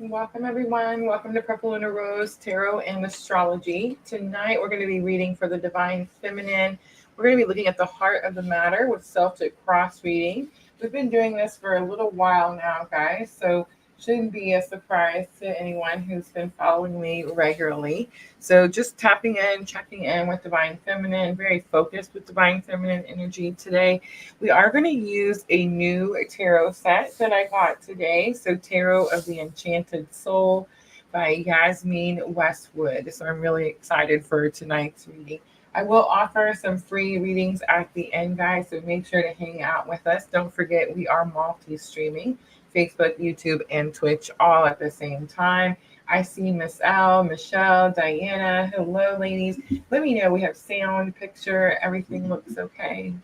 Welcome, everyone. Welcome to Purple Rose Tarot and Astrology. Tonight, we're going to be reading for the Divine Feminine. We're going to be looking at the heart of the matter with Celtic Cross reading. We've been doing this for a little while now, guys, so shouldn't be a surprise to anyone who's been following me regularly. So just tapping in, checking in with Divine Feminine, very focused with Divine Feminine energy today. We are going to use a new tarot set that I got today. So, Tarot of the Enchanted Soul by Yasmin Westwood. So, I'm really excited for tonight's reading. I will offer some free readings at the end, guys. So, make sure to hang out with us. Don't forget, we are multi streaming Facebook, YouTube, and Twitch all at the same time. I see Miss L, Michelle, Diana. Hello, ladies. Let me know we have sound, picture, everything looks okay.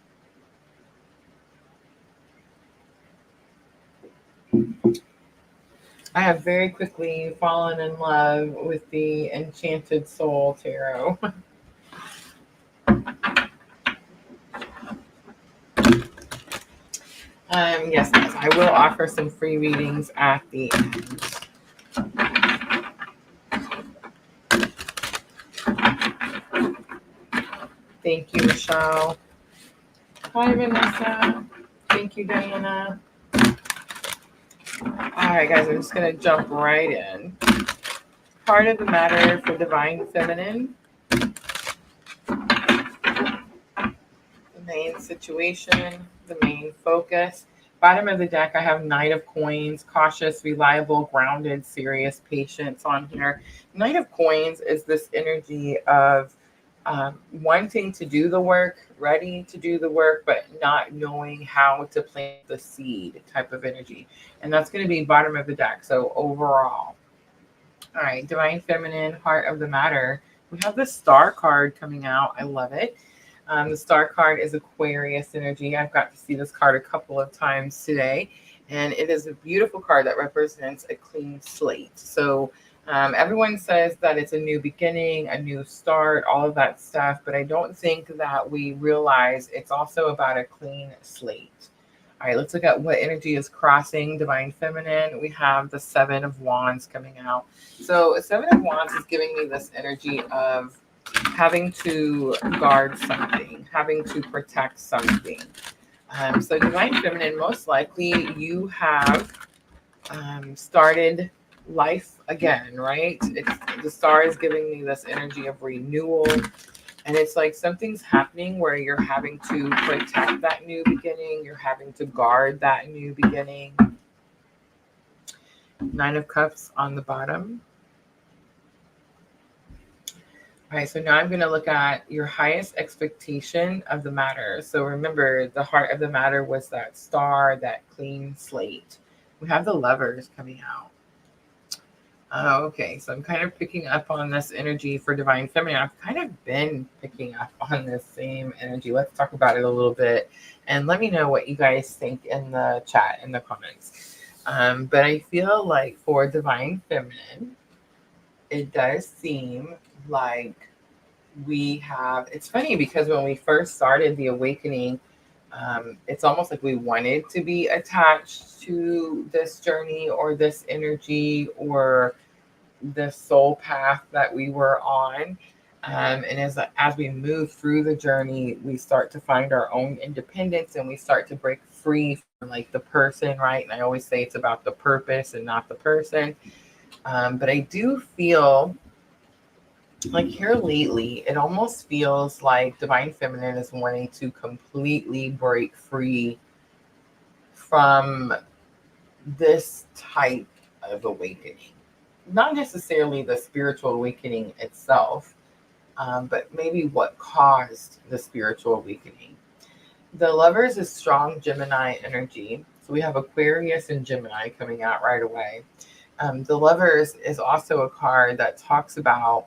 I have very quickly fallen in love with the Enchanted Soul Tarot. Yes, guys, I will offer some free readings at the end. Thank you, Michelle. Hi, Vanessa. Thank you, Diana. All right, guys, I'm just going to jump right in. Part of the matter for Divine Feminine, the main situation, the main focus. Bottom of the deck, I have Knight of Coins, cautious, reliable, grounded, serious, patience on here. Knight of Coins is this energy of wanting to do the work, ready to do the work, but not knowing how to plant the seed type of energy. And that's going to be bottom of the deck. So overall, all right, Divine Feminine, Heart of the Matter. We have the Star card coming out. I love it. The Star card is Aquarius energy. I've got to see this card a couple of times today, and it is a beautiful card that represents a clean slate. So everyone says that it's a new beginning, a new start, all of that stuff, but I don't think that we realize it's also about a clean slate. All right, let's look at what energy is crossing Divine Feminine. We have the Seven of Wands coming out. So, Seven of Wands is giving me this energy of having to guard something, having to protect something. So, Divine Feminine, most likely you have started life again, right? The star is giving me this energy of renewal. And it's like something's happening where you're having to protect that new beginning, you're having to guard that new beginning. Nine of Cups on the bottom. All right, so now I'm going to look at your highest expectation of the matter. So remember, the heart of the matter was that star, that clean slate. We have the Lovers coming out. Oh, okay, so I'm kind of picking up on this energy for Divine Feminine. I've kind of been picking up on this same energy. Let's talk about it a little bit, and let me know what you guys think in the chat, in the comments. But I feel like for Divine Feminine, it does seem like we have, it's funny because when we first started the awakening, it's almost like we wanted to be attached to this journey or this energy or the soul path that we were on. And as we move through the journey, we start to find our own independence and we start to break free from like the person, right? And I always say it's about the purpose and not the person. But I do feel like here lately, it almost feels like Divine Feminine is wanting to completely break free from this type of awakening. Not necessarily the spiritual awakening itself, but maybe what caused the spiritual awakening. The Lovers is strong Gemini energy. So we have Aquarius and Gemini coming out right away. The Lovers is also a card that talks about,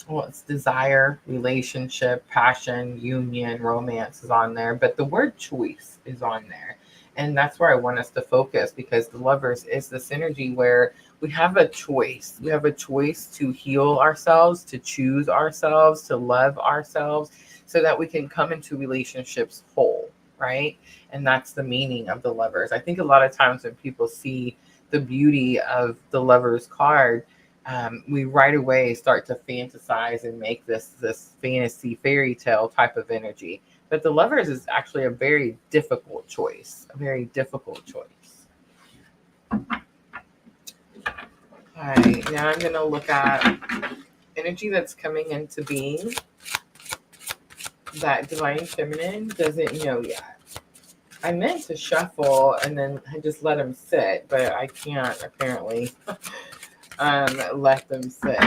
well, it's desire, relationship, passion, union, romance is on there, but the word choice is on there. And that's where I want us to focus because the Lovers is this energy where we have a choice. We have a choice to heal ourselves, to choose ourselves, to love ourselves so that we can come into relationships whole, right? And that's the meaning of the Lovers. I think a lot of times when people see the beauty of the Lover's card, we right away start to fantasize and make this fantasy fairy tale type of energy. But the Lovers is actually a very difficult choice, a very difficult choice. All right, now I'm going to look at energy that's coming into being that Divine Feminine doesn't know yet. I meant to shuffle and then I just let them sit, but I can't apparently let them sit.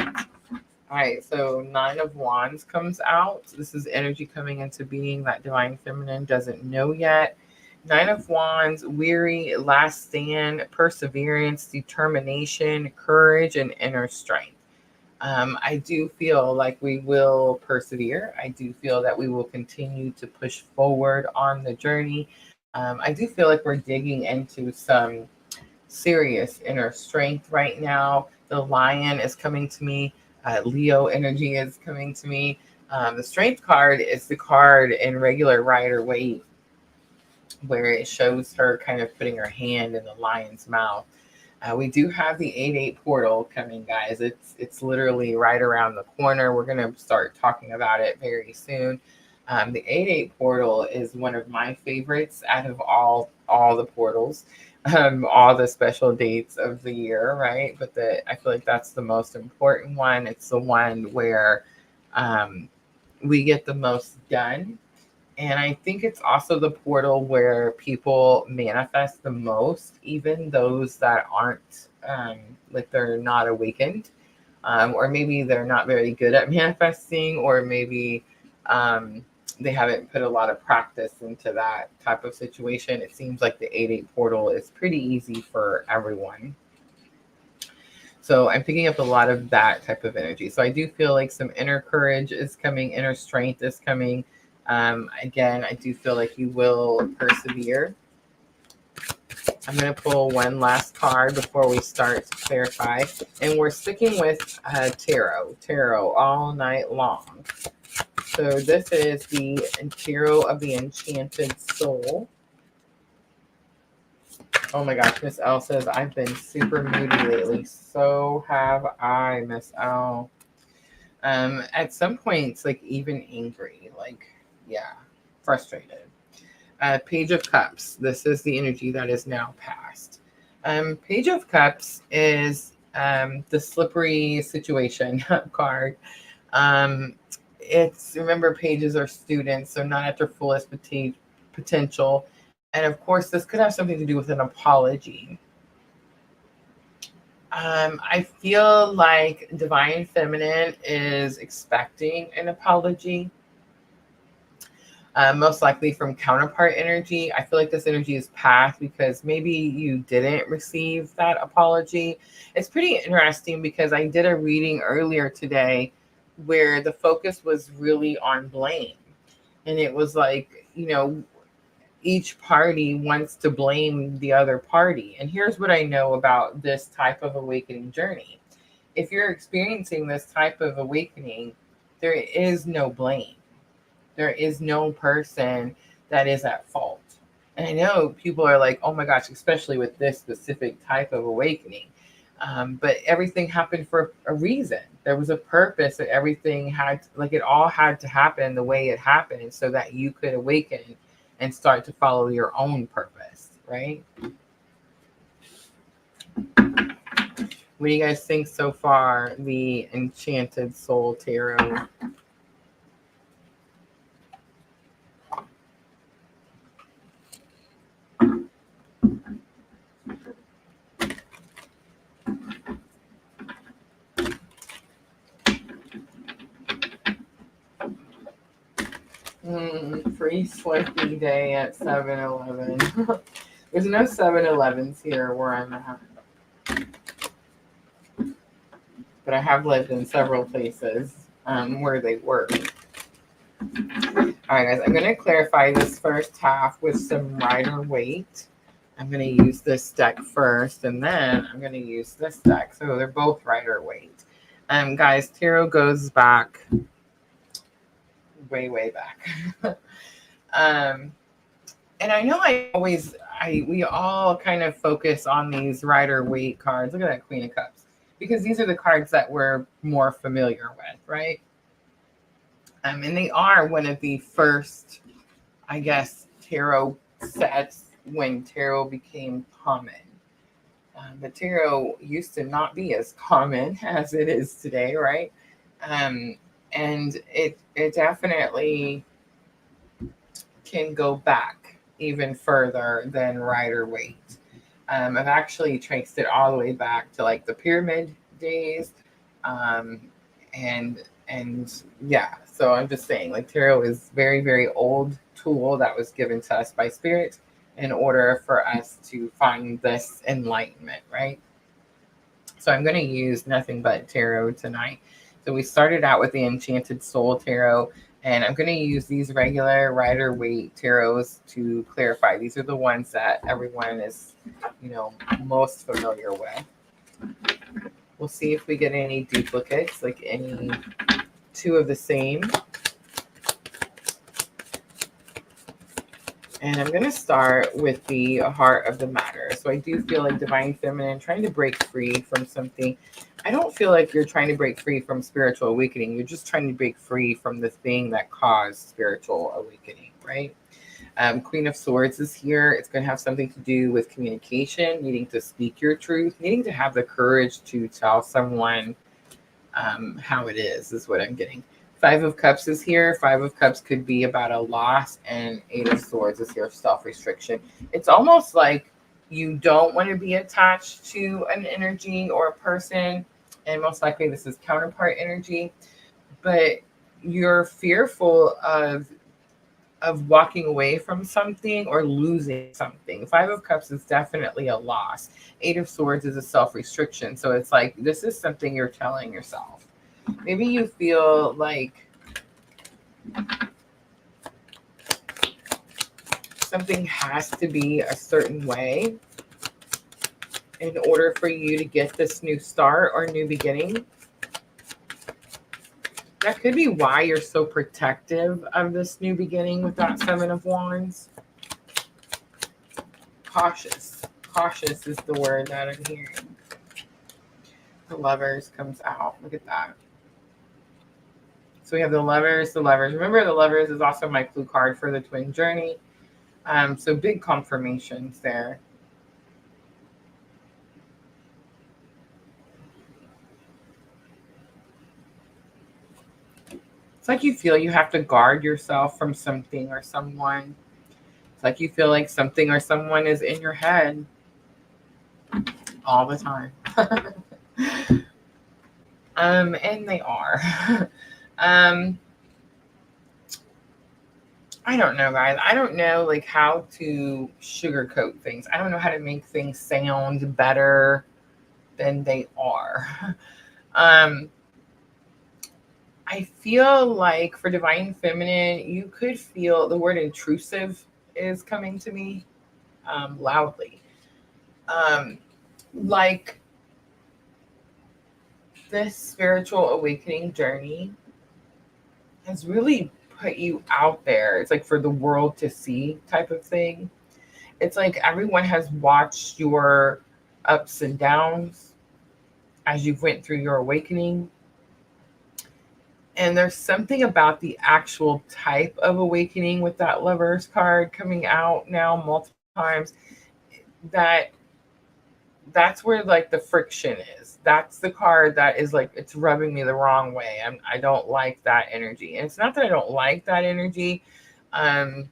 All right, so 9 of Wands comes out. This is energy coming into being that Divine Feminine doesn't know yet. 9 of Wands, weary, last stand, perseverance, determination, courage, and inner strength. I do feel like we will persevere. I do feel that we will continue to push forward on the journey. I do feel like we're digging into some serious inner strength right now. The Lion is coming to me. Leo energy is coming to me. The Strength card is the card in regular Rider Waite, where it shows her kind of putting her hand in the lion's mouth. We do have the 8-8 portal coming, guys. It's literally right around the corner. We're going to start talking about it very soon. The 8-8 portal is one of my favorites out of all the portals, all the special dates of the year, right? But I feel like that's the most important one. It's the one where we get the most done. And I think it's also the portal where people manifest the most, even those that aren't, like they're not awakened, or maybe they're not very good at manifesting, or maybe they haven't put a lot of practice into that type of situation. It seems like the 8-8 portal is pretty easy for everyone. So I'm picking up a lot of that type of energy. So I do feel like some inner courage is coming, inner strength is coming. Again, I do feel like you will persevere. I'm going to pull one last card before we start to clarify. And we're sticking with tarot all night long. So this is the Tarot of the Enchanted Soul. Oh my gosh, Miss L says, I've been super moody lately. So have I, Miss L. At some points, like even angry, like, yeah, frustrated. Page of Cups. This is the energy that is now past. Page of Cups is the slippery situation card. It's, remember, pages are students, so not at their fullest potential. And of course, this could have something to do with an apology. I feel like Divine Feminine is expecting an apology. Most likely from counterpart energy. I feel like this energy is past because maybe you didn't receive that apology. It's pretty interesting because I did a reading earlier today where the focus was really on blame. And it was like, each party wants to blame the other party. And here's what I know about this type of awakening journey. If you're experiencing this type of awakening, there is no blame. There is no person that is at fault. And I know people are like, oh my gosh, especially with this specific type of awakening. But everything happened for a reason. There was a purpose that everything had, like it all had to happen the way it happened so that you could awaken and start to follow your own purpose, right? What do you guys think so far, the Enchanted Soul Tarot? Free Slippy Day at 7-Eleven. There's no 7-Elevens here where I'm at. But I have lived in several places where they work. All right, guys, I'm going to clarify this first half with some Rider Waite. I'm going to use this deck first, and then I'm going to use this deck. So they're both Rider Waite. Guys, tarot goes back way back. And I know we all kind of focus on these Rider Waite cards. Look at that Queen of Cups. Because these are the cards that we're more familiar with, right? And they are one of the first, I guess, tarot sets when tarot became common. But tarot used to not be as common as it is today, right? Um, and it definitely can go back even further than Rider Waite. I've actually traced it all the way back to like the pyramid days, um, and yeah. So I'm just saying, like tarot is very very old tool that was given to us by spirit in order for us to find this enlightenment, right? So I'm going to use nothing but tarot tonight. So we started out with the Enchanted Soul Tarot, and I'm going to use these regular Rider Waite tarots to clarify. These are the ones that everyone is, most familiar with. We'll see if we get any duplicates, like any two of the same. And I'm going to start with the heart of the matter. So I do feel like Divine Feminine trying to break free from something. I don't feel like you're trying to break free from spiritual awakening. You're just trying to break free from the thing that caused spiritual awakening, right? Queen of Swords is here. It's going to have something to do with communication, needing to speak your truth, needing to have the courage to tell someone how it is what I'm getting. Five of Cups is here. Five of Cups could be about a loss, and Eight of Swords is here, self-restriction. It's almost like you don't want to be attached to an energy or a person, and most likely this is counterpart energy, but you're fearful of walking away from something or losing something. Five of Cups is definitely a loss. Eight of Swords is a self-restriction. So it's like, this is something you're telling yourself. Maybe you feel like something has to be a certain way in order for you to get this new start or new beginning. That could be why you're so protective of this new beginning with that Seven of Wands. Cautious. Cautious is the word that I'm hearing. The Lovers comes out. Look at that. So we have the Lovers, the Lovers. Remember, the Lovers is also my clue card for the twin journey. So big confirmations there. It's like you feel you have to guard yourself from something or someone. It's like you feel like something or someone is in your head all the time. And they are. I don't know, guys. I don't know like how to sugarcoat things. I don't know how to make things sound better than they are. I feel like for Divine Feminine, you could feel the word intrusive is coming to me loudly. Like this spiritual awakening journey has really put you out there. It's like for the world to see type of thing. It's like everyone has watched your ups and downs as you've went through your awakening. And there's something about the actual type of awakening with that Lovers card coming out now multiple times that's where like the friction is. That's the card that is like, it's rubbing me the wrong way. I don't like that energy. And it's not that I don't like that energy. But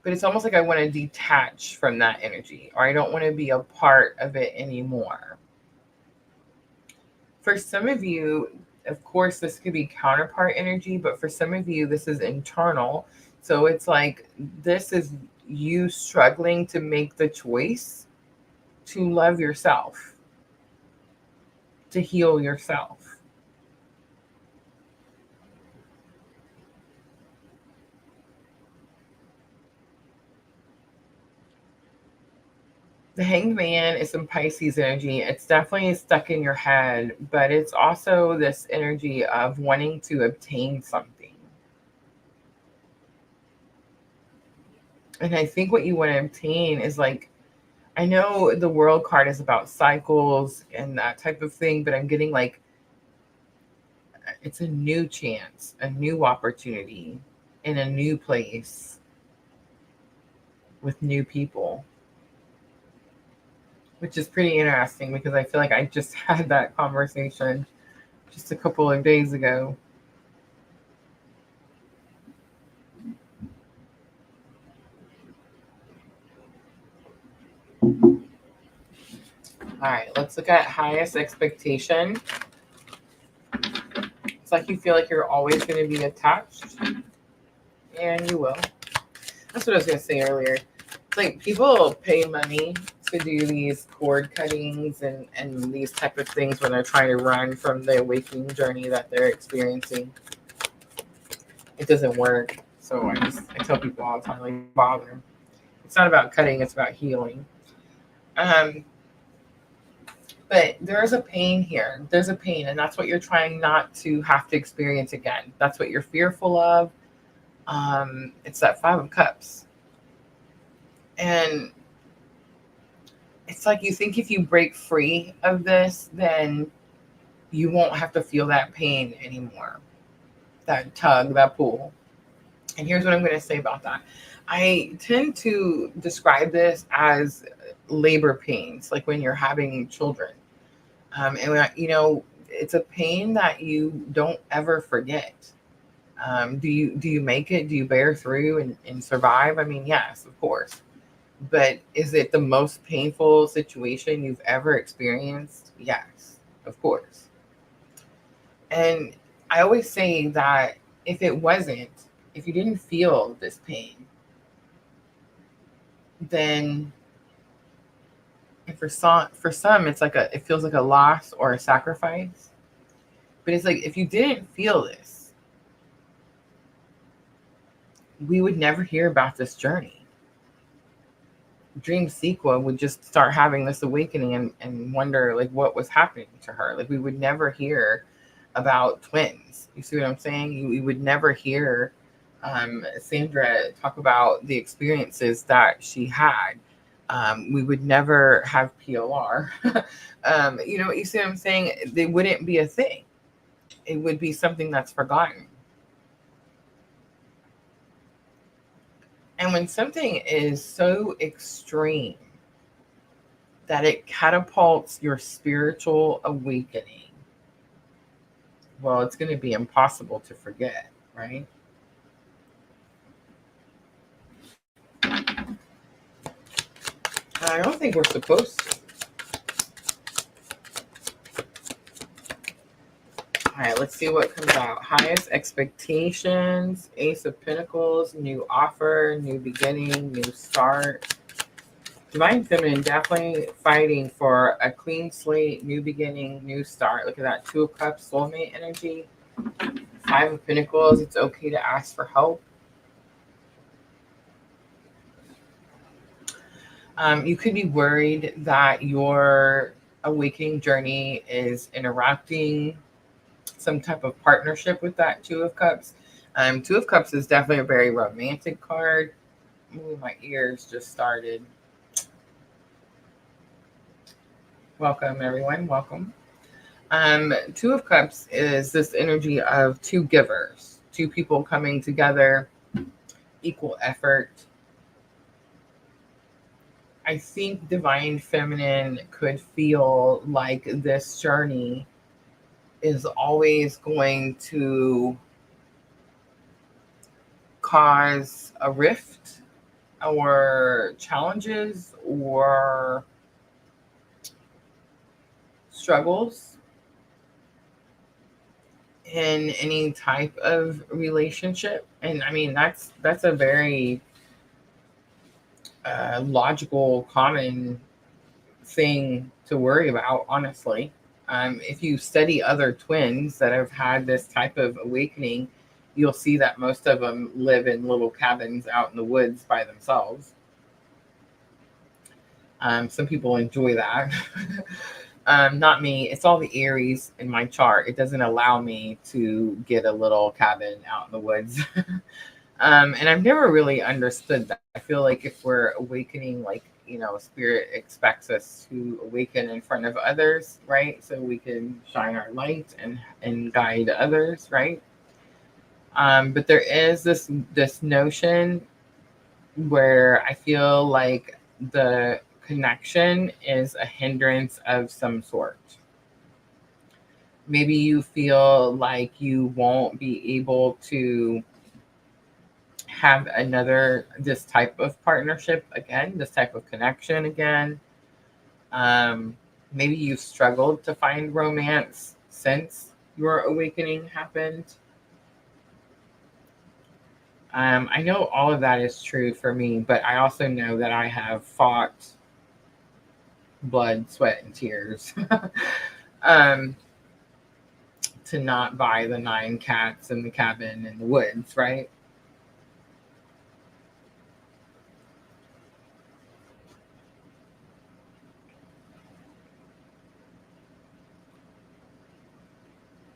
it's almost like I want to detach from that energy, or I don't want to be a part of it anymore. For some of you, of course, this could be counterpart energy, but for some of you, this is internal. So it's like, this is you struggling to make the choice to love yourself, to heal yourself. The Hanged Man is some Pisces energy. It's definitely stuck in your head, but it's also this energy of wanting to obtain something. And I think what you want to obtain is like, I know the world card is about cycles and that type of thing, but I'm getting like it's a new chance, a new opportunity in a new place with new people, which is pretty interesting because I feel like I just had that conversation just a couple of days ago. All right, let's look at highest expectation. It's like you feel like you're always going to be attached, and you will. That's what I was going to say earlier. It's like people pay money to do these cord cuttings and these type of things when they're trying to run from the awakening journey that they're experiencing. It doesn't work. So I tell people all the time, like, bother. It's not about cutting, it's about healing. Um, but there's a pain here. There's a pain, and that's what you're trying not to have to experience again. That's what you're fearful of. It's that 5 of Cups. And it's like you think if you break free of this, then you won't have to feel that pain anymore. That tug, that pull. And here's what I'm going to say about that. I tend to describe this as labor pains, like when you're having children. And when it's a pain that you don't ever forget. Do you make it? Do you bear through and survive? I mean, yes, of course. But is it the most painful situation you've ever experienced? Yes, of course. And I always say that if it wasn't, if you didn't feel this pain, then and for some it's like it feels like a loss or a sacrifice. But it's like if you didn't feel this, we would never hear about this journey. Dream Sequa would just start having this awakening and wonder like what was happening to her. Like we would never hear about twins. You see what I'm saying? We would never hear Sandra talk about the experiences that she had. We would never have PLR. You see what I'm saying? They wouldn't be a thing. It would be something that's forgotten. And when something is so extreme that it catapults your spiritual awakening, well, it's going to be impossible to forget, right? I don't think we're supposed to. All right, let's see what comes out. Highest expectations, Ace of Pentacles, new offer, new beginning, new start. Divine Feminine definitely fighting for a clean slate, new beginning, new start. Look at that. 2 of Cups, soulmate energy. 5 of Pentacles, it's okay to ask for help. You could be worried that your awakening journey is interrupting some type of partnership with that 2 of Cups. 2 of Cups is definitely a very romantic card. Ooh, my ears just started. Welcome, everyone. Welcome. 2 of Cups is this energy of 2 givers, 2 people coming together, equal effort. I think Divine Feminine could feel like this journey is always going to cause a rift or challenges or struggles in any type of relationship. And I mean, that's a very logical, common thing to worry about, honestly. If you study other twins that have had this type of awakening, you'll see that most of them live in little cabins out in the woods by themselves. Some people enjoy that. Not me. It's all the Aries in my chart. It doesn't allow me to get a little cabin out in the woods. And I've never really understood that. I feel like if we're awakening, like, spirit expects us to awaken in front of others, right? So we can shine our light and guide others, right? But there is this notion where I feel like the connection is a hindrance of some sort. Maybe you feel like you won't be able to have this type of partnership again, this type of connection again. Um, Maybe you've struggled to find romance since your awakening happened. I know all of that is true for me, but I also know that I have fought blood, sweat, and tears um, to not buy the 9 cats in the cabin in the woods, right?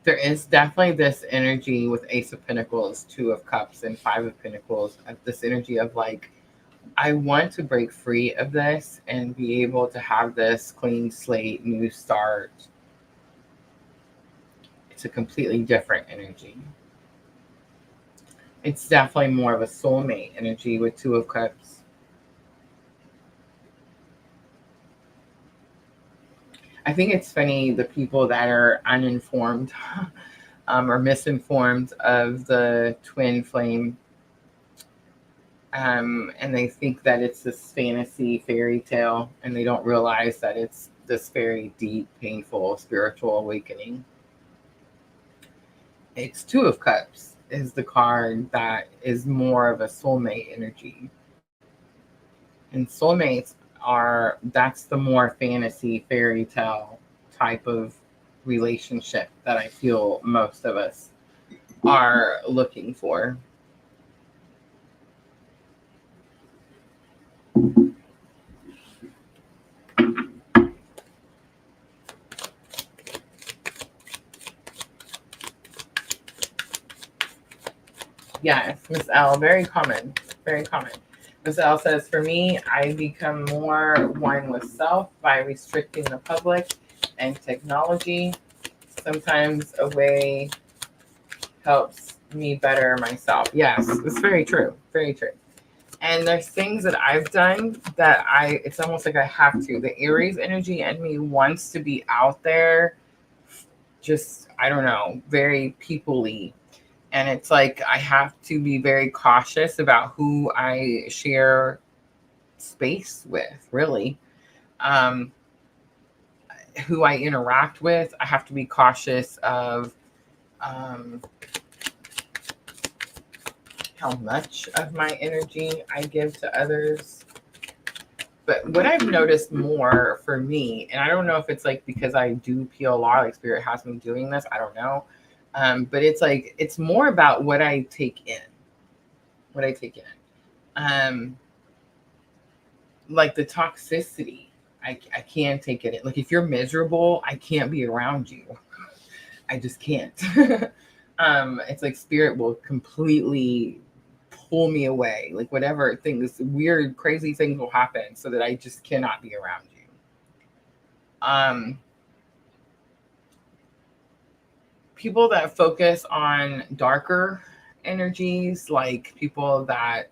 There is definitely this energy with Ace of Pentacles, Two of Cups, and Five of Pentacles, this energy of like, I want to break free of this and be able to have this clean slate, new start. It's a completely different energy. It's definitely more of a soulmate energy with Two of Cups. I think it's funny, the people that are uninformed or misinformed of the twin flame, and they think that it's this fantasy fairy tale, and they don't realize that it's this very deep, painful spiritual awakening. It's Two of Cups is the card that is more of a soulmate energy. And soulmates that's the more fantasy fairy tale type of relationship that I feel most of us are looking for. Yes, Miss L, very common, very common. Miss L says, for me, I become more one with self by restricting the public and technology. Sometimes a way helps me better myself. Yes, it's very true, very true. And there's things that I've done that it's almost like I have to. The Aries energy in me wants to be out there, just, I don't know, very people-y. And it's like I have to be very cautious about who I share space with, really. Um, who I interact with, I have to be cautious of um, how much of my energy I give to others. But what I've noticed more for me, and I don't know if it's like because I do PLR, like Spirit has me doing this, I don't know. But it's like, it's more about what I take in. What I take in. Like the toxicity, I can't take it in. Like if you're miserable, I can't be around you. I just can't. It's like Spirit will completely pull me away. Like whatever things, weird, crazy things will happen so that I just cannot be around you. People that focus on darker energies, like people that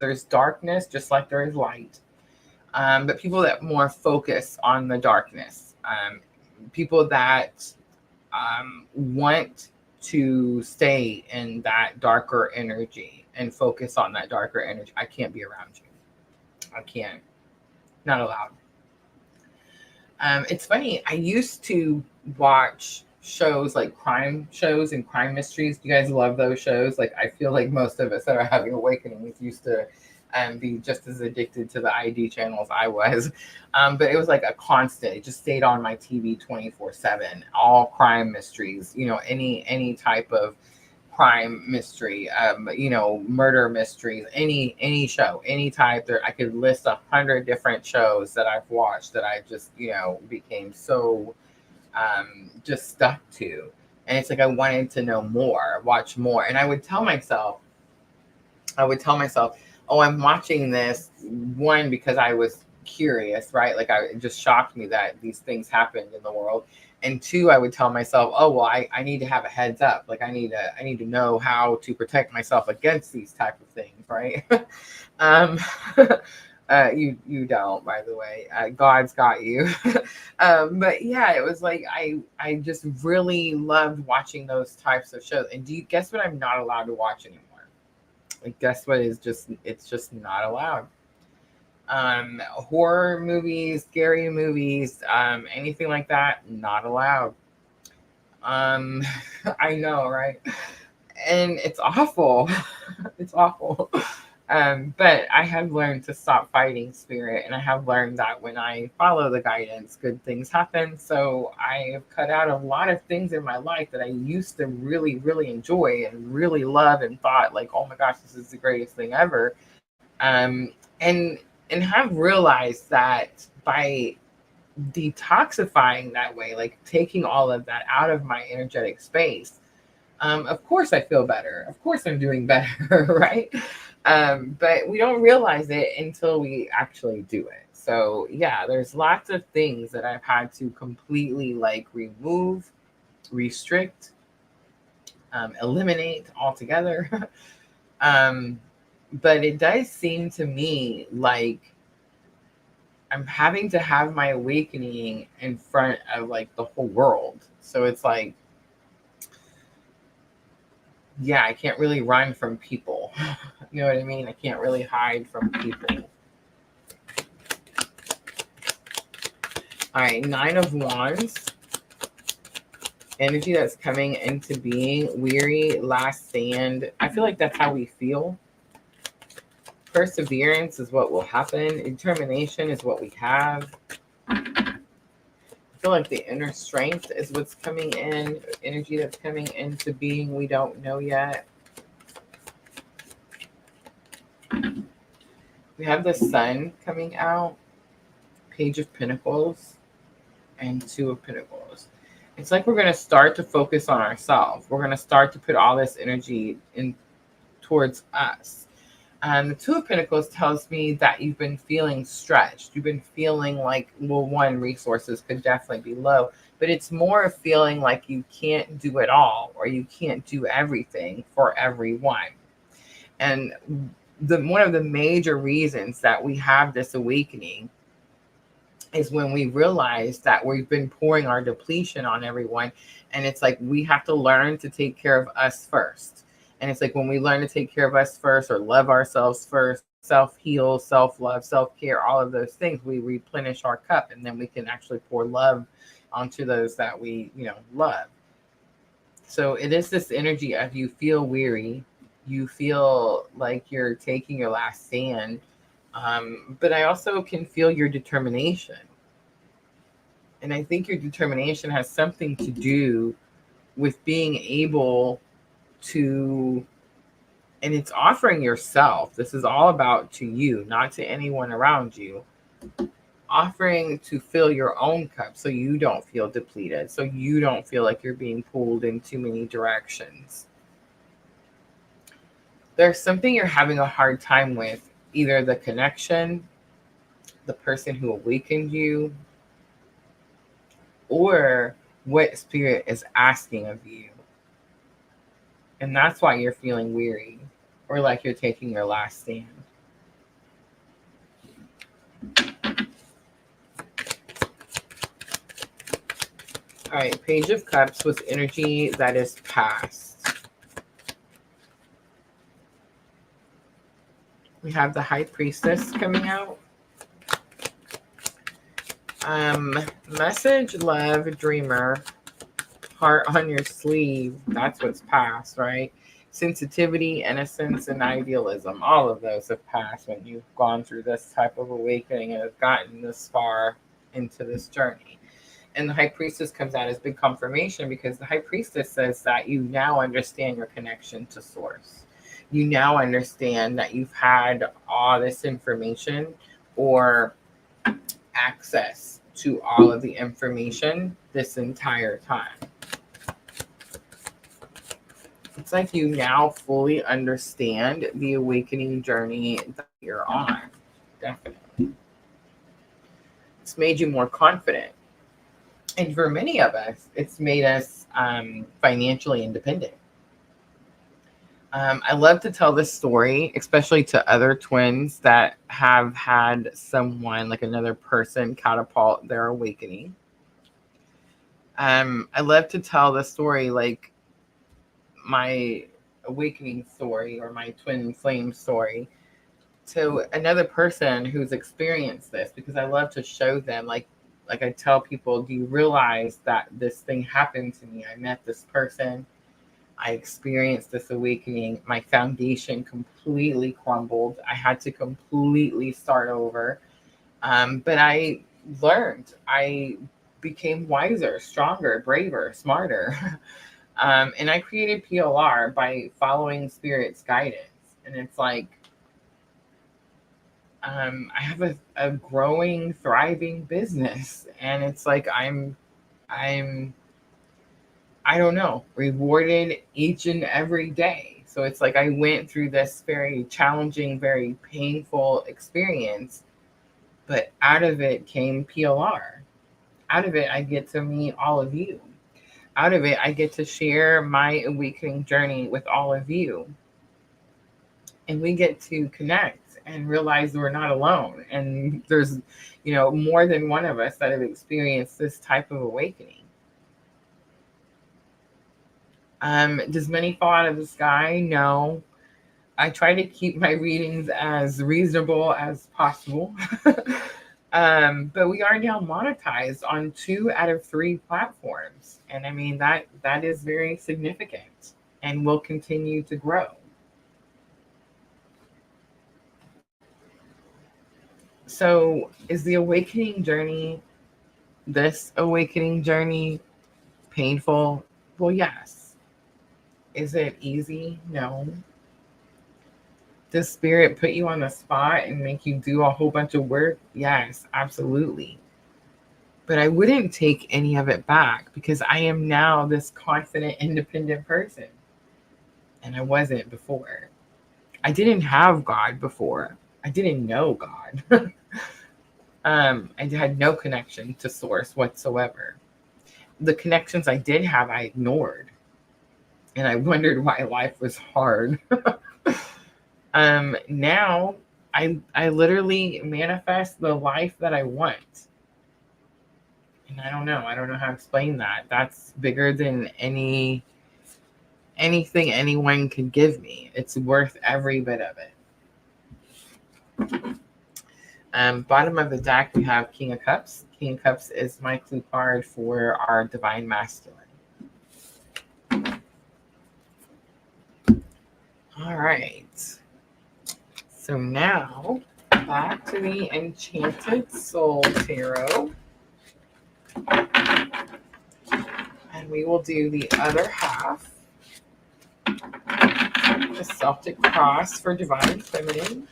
there's darkness just like there is light. But people that more focus on the darkness, people that want to stay in that darker energy and focus on that darker energy. I can't be around you. I can't. Not allowed. It's funny. I used to watch shows like crime shows and crime mysteries. Do you guys love those shows? Like, I feel like most of us that are having awakenings used to be just as addicted to the ID channel as I was. But it was like a constant. It just stayed on my TV 24/7. All crime mysteries. Any type of crime mystery, murder mysteries, any show, any type. There, I could list 100 different shows that I've watched that I just, became so just stuck to. And it's like I wanted to know more, watch more. And I would tell myself, I would tell myself, oh, I'm watching this, one, because I was curious, right? Like, it just shocked me that these things happened in the world. And two, I would tell myself, oh, well, I need to have a heads up. Like, I need to know how to protect myself against these type of things, right? um, you don't, by the way. God's got you. But yeah, it was like I just really loved watching those types of shows. And do you guess what I'm not allowed to watch anymore? Like, guess what is just, it's just not allowed. Horror movies, scary movies, anything like that, not allowed. I know, right? And it's awful. It's awful. But I have learned to stop fighting spirit, and I have learned that when I follow the guidance, good things happen. So I have cut out a lot of things in my life that I used to really, really enjoy and really love, and thought like, oh my gosh, this is the greatest thing ever. Um, and have realized that by detoxifying that way, like taking all of that out of my energetic space, of course I feel better. Of course I'm doing better, right? But we don't realize it until we actually do it. So yeah, there's lots of things that I've had to completely like remove, restrict, eliminate altogether. But it does seem to me like I'm having to have my awakening in front of like the whole world. So it's like, yeah, I can't really run from people. You know what I mean? I can't really hide from people. All right, 9 of Wands. Energy that's coming into being. Weary, last stand. I feel like that's how we feel. Perseverance is what will happen. Determination is what we have. I feel like the inner strength is what's coming in. Energy that's coming into being. We don't know yet. We have the Sun coming out. Page of Pentacles and 2 of Pentacles. It's like we're going to start to focus on ourselves. We're going to start to put all this energy in towards us. The 2 of Pentacles tells me that you've been feeling stretched. You've been feeling like, well, one, resources could definitely be low, but it's more of feeling like you can't do it all, or you can't do everything for everyone. And one of the major reasons that we have this awakening is when we realize that we've been pouring our depletion on everyone. And it's like, we have to learn to take care of us first. And it's like, when we learn to take care of us first, or love ourselves first, self-heal, self-love, self-care, all of those things, we replenish our cup, and then we can actually pour love onto those that we, love. So it is this energy of, you feel weary, you feel like you're taking your last stand. But I also can feel your determination. And I think your determination has something to do with being able to, and it's offering yourself. This is all about to you, not to anyone around you. Offering to fill your own cup so you don't feel depleted, so you don't feel like you're being pulled in too many directions. There's something you're having a hard time with, either the connection, the person who awakened you, or what spirit is asking of you. And that's why you're feeling weary, or like you're taking your last stand. All right, Page of Cups with energy that is past. We have the High Priestess coming out. Message, love, dreamer, heart on your sleeve. That's what's past, right? Sensitivity, innocence, and idealism. All of those have passed when you've gone through this type of awakening and have gotten this far into this journey. And the High Priestess comes out as big confirmation, because the High Priestess says that you now understand your connection to Source. You now understand that you've had all this information, or access to all of the information, this entire time. It's like you now fully understand the awakening journey that you're on. Definitely. It's made you more confident. And for many of us, it's made us financially independent. I love to tell this story, especially to other twins that have had someone, like another person, catapult their awakening. I love to tell the story, like my awakening story or my twin flame story, to another person who's experienced this, because I love to show them, like I tell people, do you realize that this thing happened to me? I met this person, I experienced this awakening, my foundation completely crumbled, I had to completely start over, but I learned, I became wiser, stronger, braver, smarter. And I created PLR by following Spirit's guidance. And it's like, I have a growing, thriving business, and it's like I'm I don't know, rewarded each and every day. So it's like I went through this very challenging, very painful experience, but out of it came PLR. Out of it, I get to meet all of you. Out of it, I get to share my awakening journey with all of you. And we get to connect and realize we're not alone. And there's, more than one of us that have experienced this type of awakening. Does money fall out of the sky? No. I try to keep my readings as reasonable as possible. But we are now monetized on 2 out of 3 platforms. And I mean, that is very significant and will continue to grow. So is the awakening journey, this awakening journey, painful? Well, yes. Is it easy? No. Does Spirit put you on the spot and make you do a whole bunch of work? Yes, absolutely. But I wouldn't take any of it back, because I am now this confident, independent person. And I wasn't before. I didn't have God before. I didn't know God. I had no connection to Source whatsoever. The connections I did have, I ignored. And I wondered why life was hard. Now, I literally manifest the life that I want. And I don't know how to explain that. That's bigger than anything anyone could give me. It's worth every bit of it. Bottom of the deck, we have King of Cups. King of Cups is my clue card for our Divine Masculine. All right. So now, back to the Enchanted Soul Tarot. And we will do the other half. The Celtic Cross for Divine Feminine.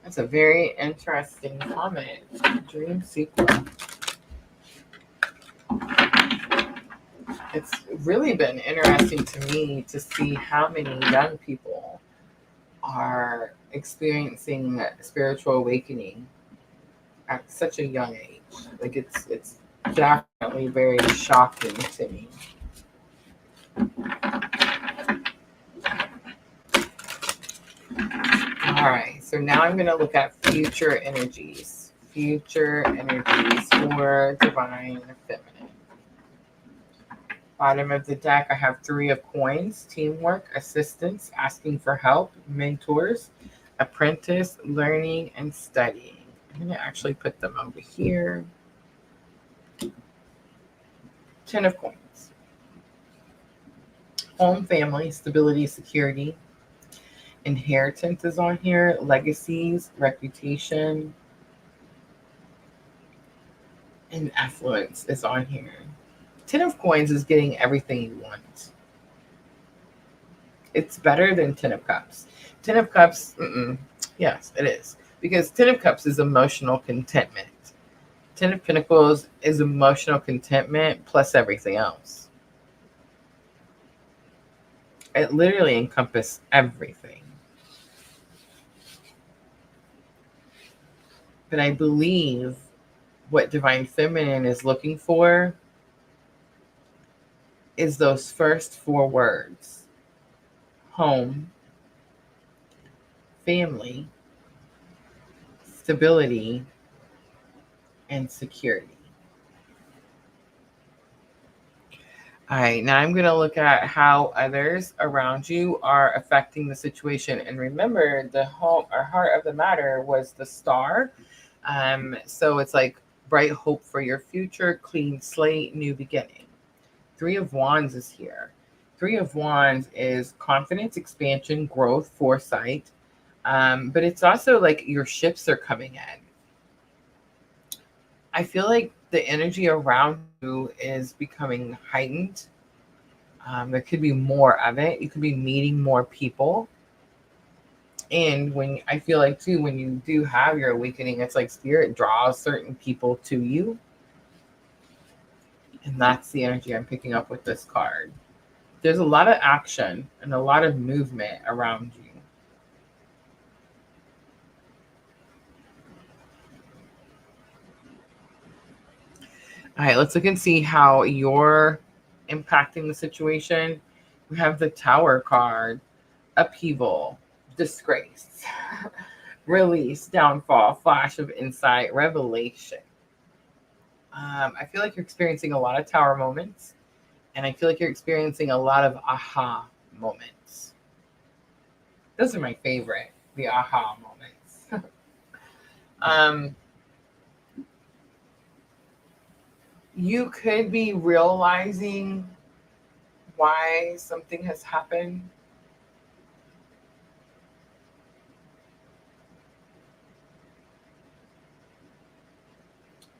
That's a very interesting comment. Dream sequel. It's really been interesting to me to see how many young people are experiencing spiritual awakening at such a young age. Like it's definitely very shocking to me. All right, so now I'm going to look at future energies. Future energies for Divine Feminine. Bottom of the deck, I have 3 of Coins, teamwork, assistance, asking for help, mentors, apprentice, learning, and studying. I'm going to actually put them over here. 10 of Coins. Home, family, stability, security. Inheritance is on here, legacies, reputation, and affluence is on here. 10 of Coins is getting everything you want. It's better than 10 of Cups. 10 of Cups, yes, it is. because Ten of Cups is emotional contentment. Ten of Pentacles is emotional contentment plus everything else. It literally encompasses everything. But I believe what Divine Feminine is looking for is those first 4 words: home, family, stability, and security. All right, now I'm going to look at how others around you are affecting the situation. And remember, the home or heart of the matter was the star. So it's like bright hope for your future, clean slate, new beginning. 3 of Wands is here. 3 of Wands is confidence, expansion, growth, foresight. But it's also like your ships are coming in. I feel like the energy around you is becoming heightened. There could be more of it. You could be meeting more people. And when I feel like too, when you do have your awakening, it's like spirit draws certain people to you. And that's the energy I'm picking up with this card. There's a lot of action and a lot of movement around you. All right, let's look and see how you're impacting the situation. We have the Tower card, upheaval, disgrace, release, downfall, flash of insight, revelation. I feel like you're experiencing a lot of Tower moments, and I feel like you're experiencing a lot of aha moments. Those are my favorite, the aha moments. You could be realizing why something has happened.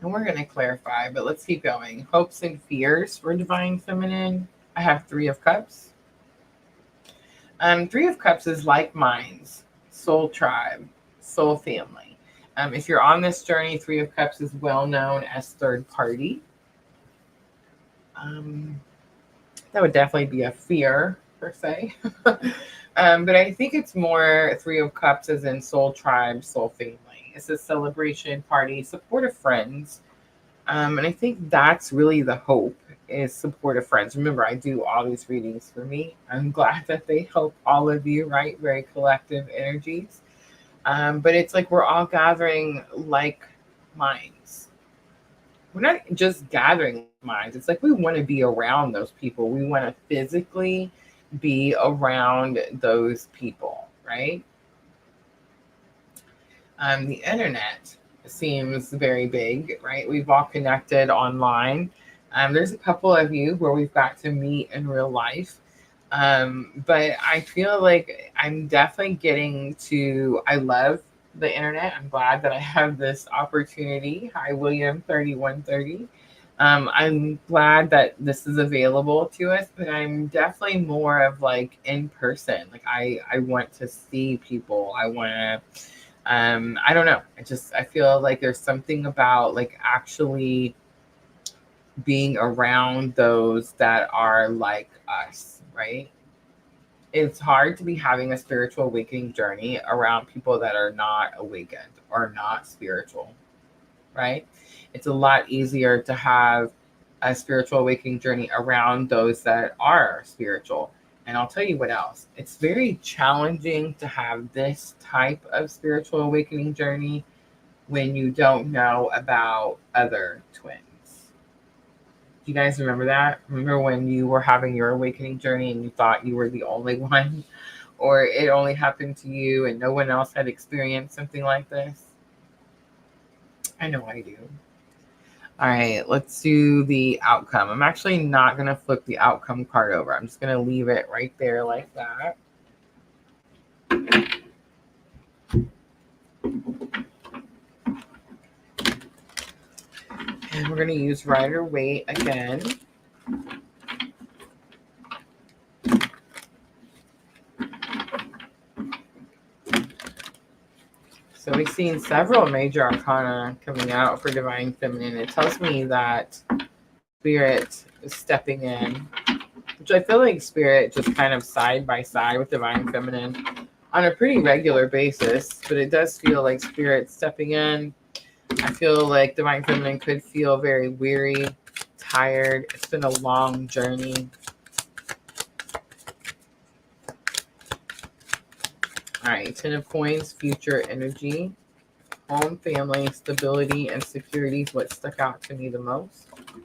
And we're going to clarify, but let's keep going. Hopes and fears for Divine Feminine. I have 3 of Cups. 3 of Cups is like minds, soul tribe, soul family. If you're on this journey, 3 of Cups is well known as third party. That would definitely be a fear, per se. But I think it's more 3 of Cups as in soul tribe, soul family. It's a celebration, party, supportive friends. And I think that's really the hope, is supportive friends. Remember, I do all these readings for me. I'm glad that they help all of you, right? Very collective energies. But it's like we're all gathering like minds. We're not just gathering minds. It's like we want to be around those people. We want to physically be around those people, right? The internet seems very big, right? We've all connected online. There's a couple of you where we've got to meet in real life. But I feel like I'm definitely getting to, I love the internet. I'm glad that I have this opportunity. Hi, William 3130. I'm glad that this is available to us, but I'm definitely more of like in person. Like I want to see people. I want to, I don't know. I feel like there's something about like actually being around those that are like us, right? It's hard to be having a spiritual awakening journey around people that are not awakened or not spiritual, right? It's a lot easier to have a spiritual awakening journey around those that are spiritual. And I'll tell you what else. It's very challenging to have this type of spiritual awakening journey when you don't know about other twins. Do you guys remember that? Remember when you were having your awakening journey and you thought you were the only one, or it only happened to you and no one else had experienced something like this? I know I do. All right, let's do the outcome. I'm actually not going to flip the outcome card over. I'm just going to leave it right there like that. And we're going to use Rider-Waite again. So we've seen several major arcana coming out for Divine Feminine. It tells me that Spirit is stepping in, which I feel like Spirit just kind of side by side with Divine Feminine on a pretty regular basis, but it does feel like Spirit stepping in. I feel like Divine Feminine could feel very weary, tired. It's been a long journey. All right, 10 of Coins, future energy, home, family, stability, and security is what stuck out to me the most. I'm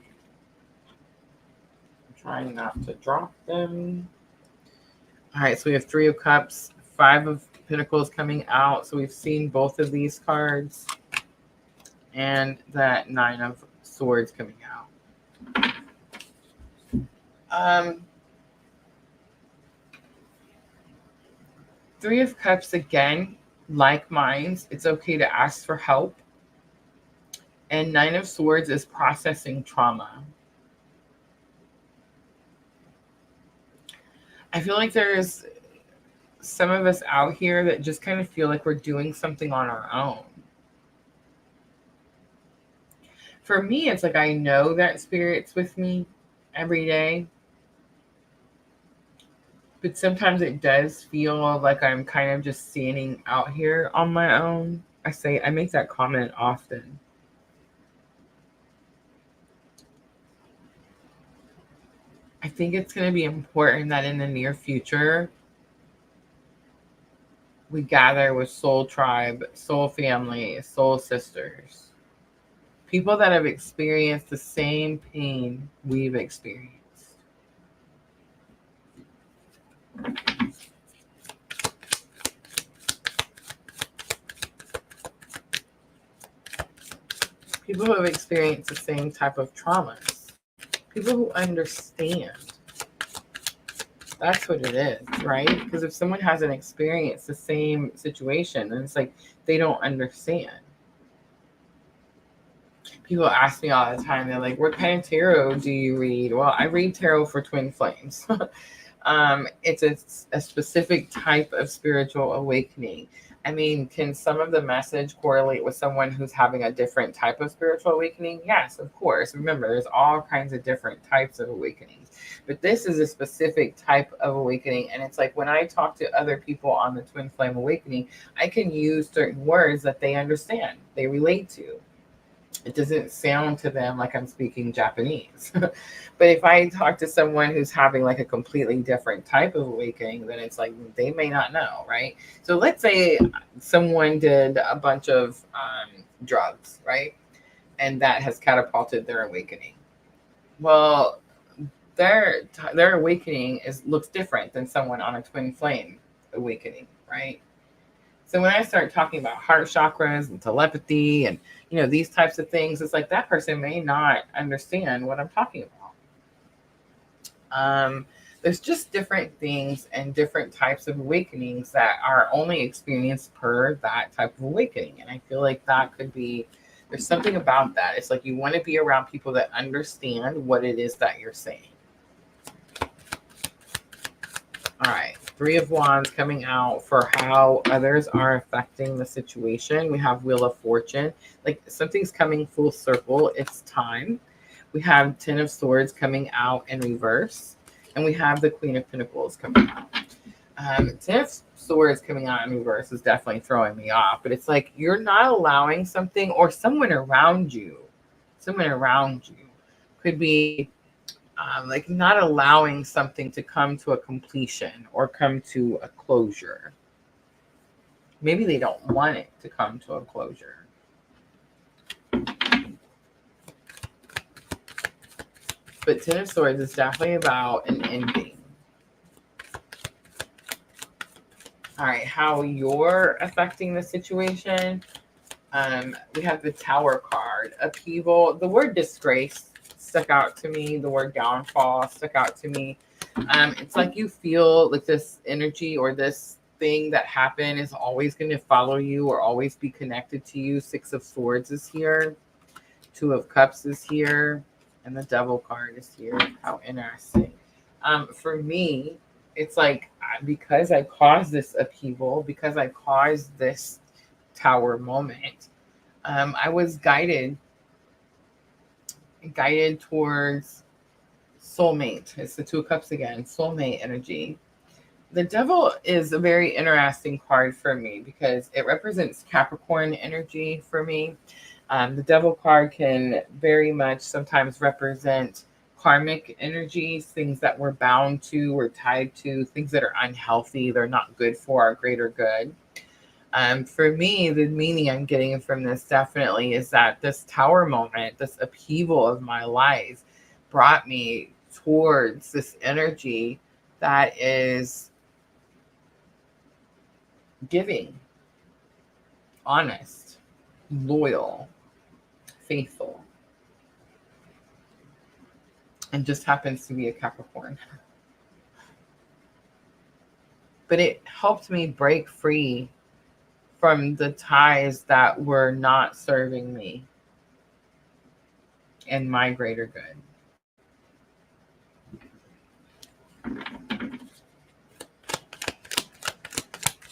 trying not to drop them. All right, so we have 3 of Cups, 5 of Pentacles coming out. So we've seen both of these cards, and that 9 of Swords coming out. 3 of Cups again, like Minds, it's okay to ask for help. And 9 of Swords is processing trauma. I feel like there's some of us out here that just kind of feel like we're doing something on our own. For me, it's like I know that Spirit's with me every day. But sometimes it does feel like I'm kind of just standing out here on my own. I make that comment often. I think it's going to be important that in the near future, we gather with soul tribe, soul family, soul sisters. People that have experienced the same pain we've experienced. People who have experienced the same type of traumas. People who understand. That's what it is, right? Because if someone hasn't experienced the same situation, then it's like they don't understand. People ask me all the time, they're like, what kind of tarot do you read? Well, I read tarot for twin flames. It's a specific type of spiritual awakening. I mean, can some of the message correlate with someone who's having a different type of spiritual awakening? Yes, of course. Remember, there's all kinds of different types of awakenings. But this is a specific type of awakening. And it's like when I talk to other people on the twin flame awakening, I can use certain words that they understand, they relate to. It doesn't sound to them like I'm speaking Japanese. But if I talk to someone who's having like a completely different type of awakening, then it's like they may not know, right? So let's say someone did a bunch of drugs, right? And that has catapulted their awakening. Well, their awakening looks different than someone on a twin flame awakening, right? So when I start talking about heart chakras and telepathy and, these types of things, it's like that person may not understand what I'm talking about. There's just different things and different types of awakenings that are only experienced per that type of awakening. And I feel like that could be, there's something about that. It's like you want to be around people that understand what it is that you're saying. All right, 3 of Wands coming out for how others are affecting the situation. We have Wheel of Fortune. Like something's coming full circle. It's time. We have 10 of Swords coming out in reverse. And we have the Queen of Pentacles coming out. 10 of Swords coming out in reverse is definitely throwing me off. But it's like you're not allowing something, or someone around you could be like not allowing something to come to a completion or come to a closure. Maybe they don't want it to come to a closure. But 10 of Swords is definitely about an ending. All right, how you're affecting the situation. We have the Tower card, upheaval. The word disgrace stuck out to me. The word downfall stuck out to me. It's like you feel like this energy or this thing that happened is always going to follow you or always be connected to you. 6 of Swords is here. 2 of Cups is here. And the Devil card is here. How interesting. For me, it's like because I caused this upheaval, because I caused this tower moment, I was guided towards soulmate. It's the Two of Cups again, soulmate energy. The devil is a very interesting card for me because it represents Capricorn energy for me. The devil card can very much sometimes represent karmic energies, things that we're bound to or tied to, things that are unhealthy, they're not good for our greater good. For me, the meaning I'm getting from this definitely is that this tower moment, this upheaval of my life, brought me towards this energy that is giving, honest, loyal, faithful, and just happens to be a Capricorn. But it helped me break free from the ties that were not serving me and my greater good.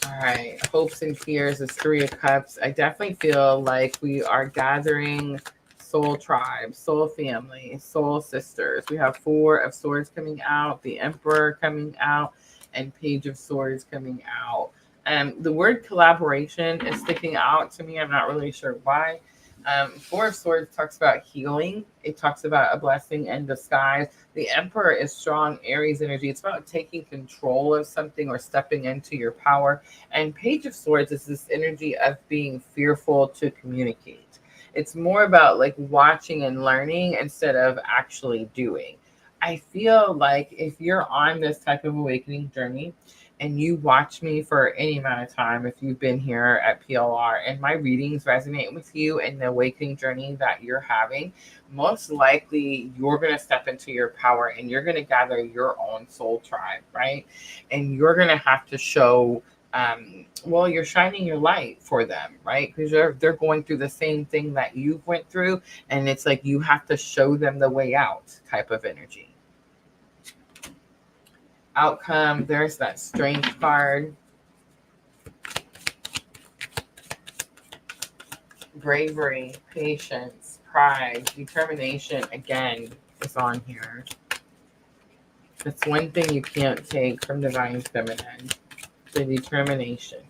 All right, hopes and fears is Three of Cups. I definitely feel like we are gathering soul tribes, soul family, soul sisters. We have Four of Swords coming out, the Emperor coming out, and Page of Swords coming out. The word collaboration is sticking out to me. I'm not really sure why. Four of Swords talks about healing. It talks about a blessing in disguise. The Emperor is strong Aries energy. It's about taking control of something or stepping into your power. And Page of Swords is this energy of being fearful to communicate. It's more about like watching and learning instead of actually doing. I feel like if you're on this type of awakening journey, and you watch me for any amount of time, if you've been here at PLR and my readings resonate with you and the awakening journey that you're having, most likely you're going to step into your power and you're going to gather your own soul tribe, right? And you're going to have to show, well, you're shining your light for them, right? Because they're going through the same thing that you went through. And it's like you have to show them the way out type of energy. Outcome, there's that strength card. Bravery, patience, pride, determination, again, is on here. That's one thing you can't take from Divine Feminine, the determination.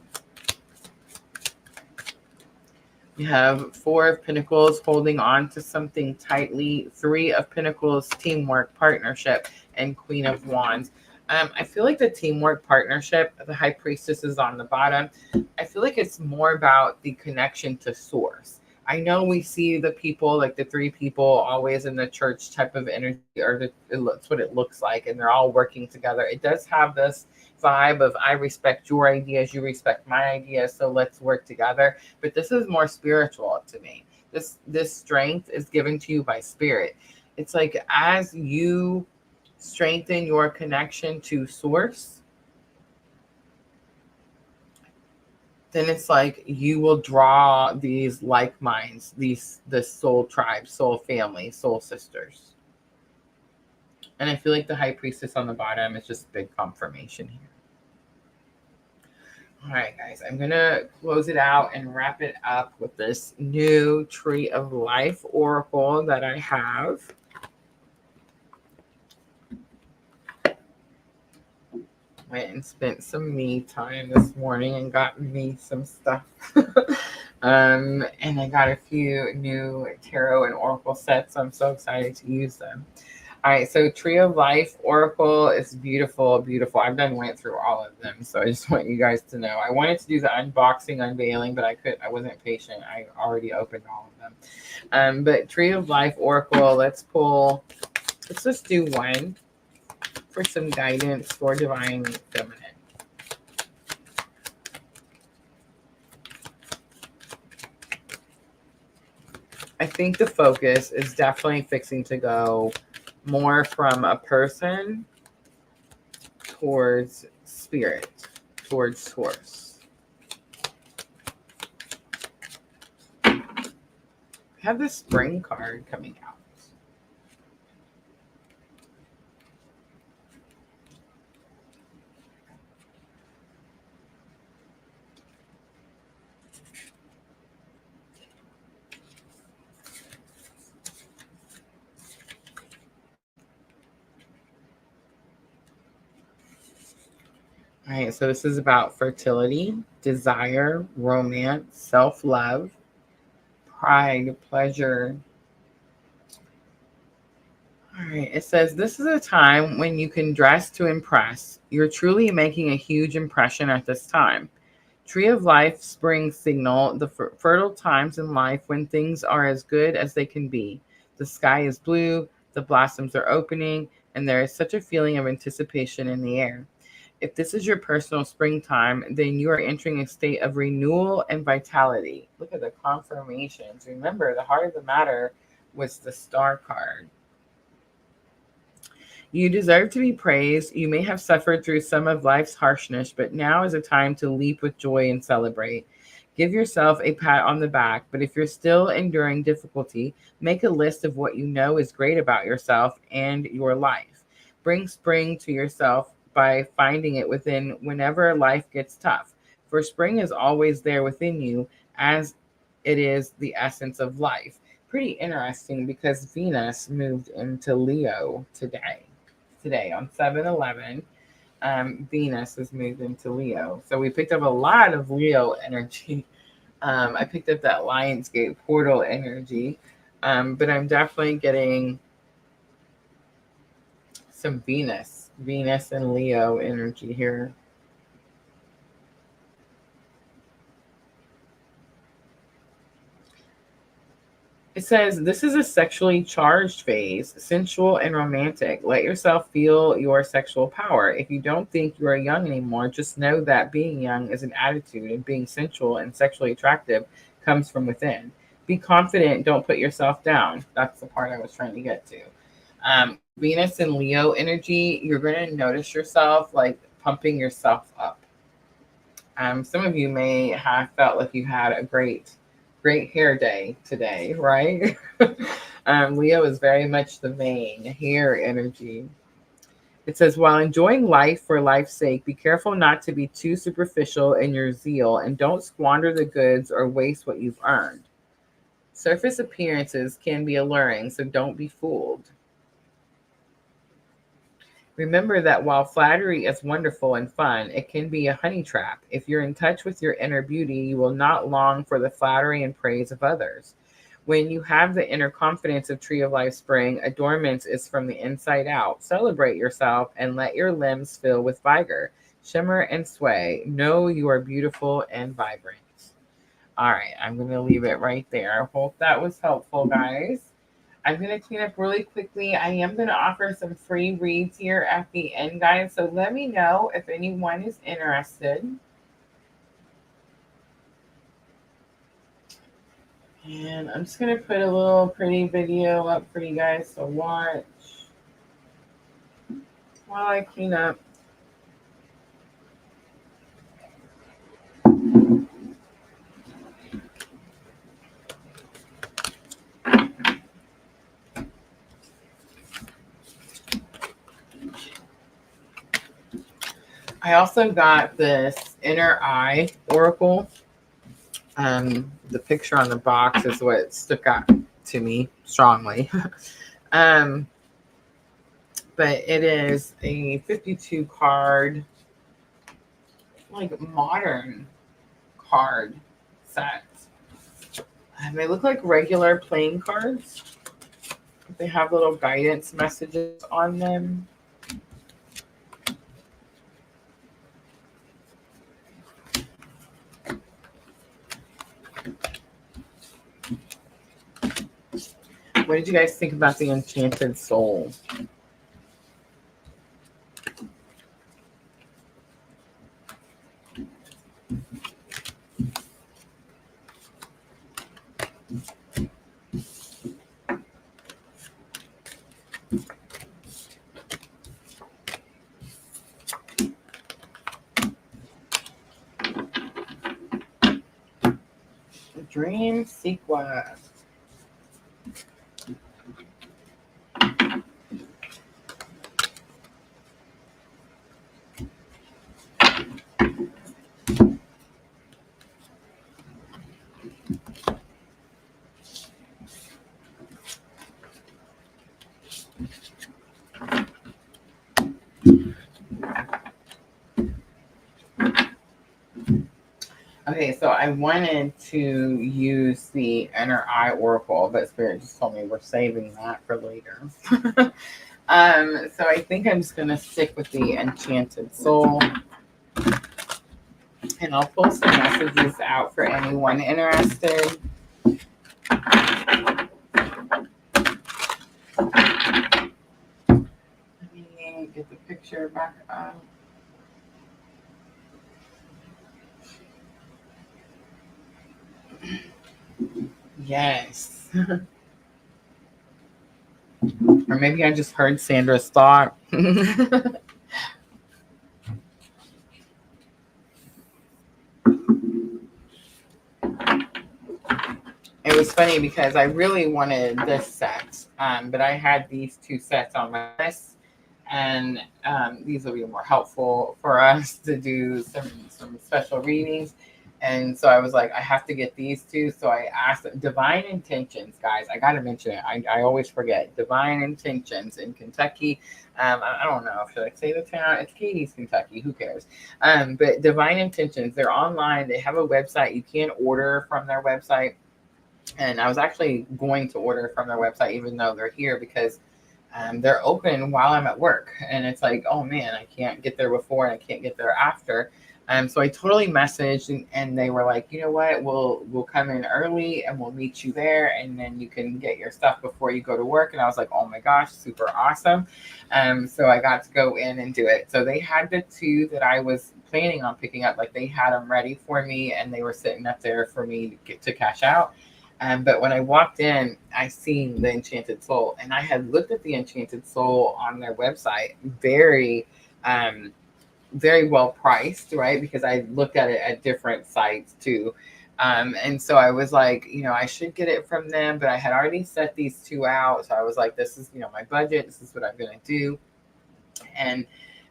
We have Four of Pentacles, holding on to something tightly. Three of Pentacles, teamwork, partnership, and Queen of Wands. I feel like the teamwork partnership, the High Priestess is on the bottom. I feel like it's more about the connection to source. I know we see the people, like the three people always in the church type of energy, or that's what it looks like, and they're all working together. It does have this vibe of I respect your ideas, you respect my ideas, so let's work together. But this is more spiritual to me. This strength is given to you by spirit. It's like as you strengthen your connection to source, then it's like you will draw these like minds, the soul tribe, soul family, soul sisters. And I feel like the High Priestess on the bottom is just big confirmation here. All right, guys, I'm going to close it out and wrap it up with this new Tree of Life oracle that I have. Went and spent some me time this morning and got me some stuff. And I got a few new tarot and oracle sets. So I'm so excited to use them. All right, so Tree of Life Oracle is beautiful, beautiful. I've went through all of them, so I just want you guys to know. I wanted to do the unboxing, unveiling, but I wasn't patient. I already opened all of them. But Tree of Life Oracle, let's just do one for some guidance for Divine Feminine. I think the focus is definitely fixing to go more from a person towards spirit, towards source. I have the Spring card coming out. All right, so this is about fertility, desire, romance, self-love, pride, pleasure. All right, it says this is a time when you can dress to impress. You're truly making a huge impression at this time. Tree of Life spring signal the fertile times in life when things are as good as they can be. The sky is blue, the blossoms are opening, and there is such a feeling of anticipation in the air. If this is your personal springtime, then you are entering a state of renewal and vitality. Look at the confirmations. Remember, the heart of the matter was the star card. You deserve to be praised. You may have suffered through some of life's harshness, but now is a time to leap with joy and celebrate. Give yourself a pat on the back, but if you're still enduring difficulty, make a list of what you know is great about yourself and your life. Bring spring to yourself by finding it within whenever life gets tough. For spring is always there within you, as it is the essence of life. Pretty interesting because Venus moved into Leo today on 7/11. Venus has moved into Leo. So we picked up a lot of Leo energy. I picked up that Lionsgate portal energy. But I'm definitely getting some Venus and Leo energy here. It says this is a sexually charged phase, sensual and romantic. Let yourself feel your sexual power. If you don't think you are young anymore, just know that being young is an attitude and being sensual and sexually attractive comes from within. Be confident, don't put yourself down. That's the part I was trying to get to. Venus and Leo energy, you're going to notice yourself like pumping yourself up. Some of you may have felt like you had a great hair day today, right? Leo is very much the main hair energy. It says, while enjoying life for life's sake, be careful not to be too superficial in your zeal and don't squander the goods or waste what you've earned. Surface appearances can be alluring, so don't be fooled. Remember that while flattery is wonderful and fun, it can be a honey trap. If you're in touch with your inner beauty, you will not long for the flattery and praise of others. When you have the inner confidence of Tree of Life Spring, adornment is from the inside out. Celebrate yourself and let your limbs fill with vigor. Shimmer and sway. Know you are beautiful and vibrant. All right, I'm going to leave it right there. I hope that was helpful, guys. I'm going to clean up really quickly. I am going to offer some free reads here at the end, guys. So let me know if anyone is interested. And I'm just going to put a little pretty video up for you guys to watch while I clean up. I also got this Inner Eye Oracle. The picture on the box is what stuck out to me strongly. But it is a 52 card, like modern card set. They look like regular playing cards. They have little guidance messages on them. What did you guys think about the Enchanted Soul? Dream Sequence. Okay, so I wanted to use the Inner Eye Oracle, but Spirit just told me we're saving that for later. So I think I'm just going to stick with the Enchanted Soul. And I'll pull some messages out for anyone interested. Let me get the picture back up. Yes. Or maybe I just heard Sandra's thought. It was funny because I really wanted this set, but I had these two sets on my list, and these will be more helpful for us to do some special readings. And so I was like, I have to get these two. So I asked Divine Intentions, guys. I got to mention it. I always forget. Divine Intentions in Kentucky. I don't know. Should I say the town? It's Katie's, Kentucky. Who cares? But Divine Intentions, they're online. They have a website. You can order from their website. And I was actually going to order from their website, even though they're here, because they're open while I'm at work. And it's like, oh man, I can't get there before and I can't get there after. So I totally messaged, and they were like, you know what, we'll come in early and we'll meet you there, and then you can get your stuff before you go to work. And I was like, oh my gosh, super awesome. So I got to go in and do it. So they had the two that I was planning on picking up, like they had them ready for me, and they were sitting up there for me to get to cash out. But when I walked in, I seen the Enchanted Soul, and I had looked at the Enchanted Soul on their website, very well priced, right? Because I looked at it at different sites too. And so I was like, I should get it from them, but I had already set these two out. So I was like, this is, my budget. This is what I'm going to do. And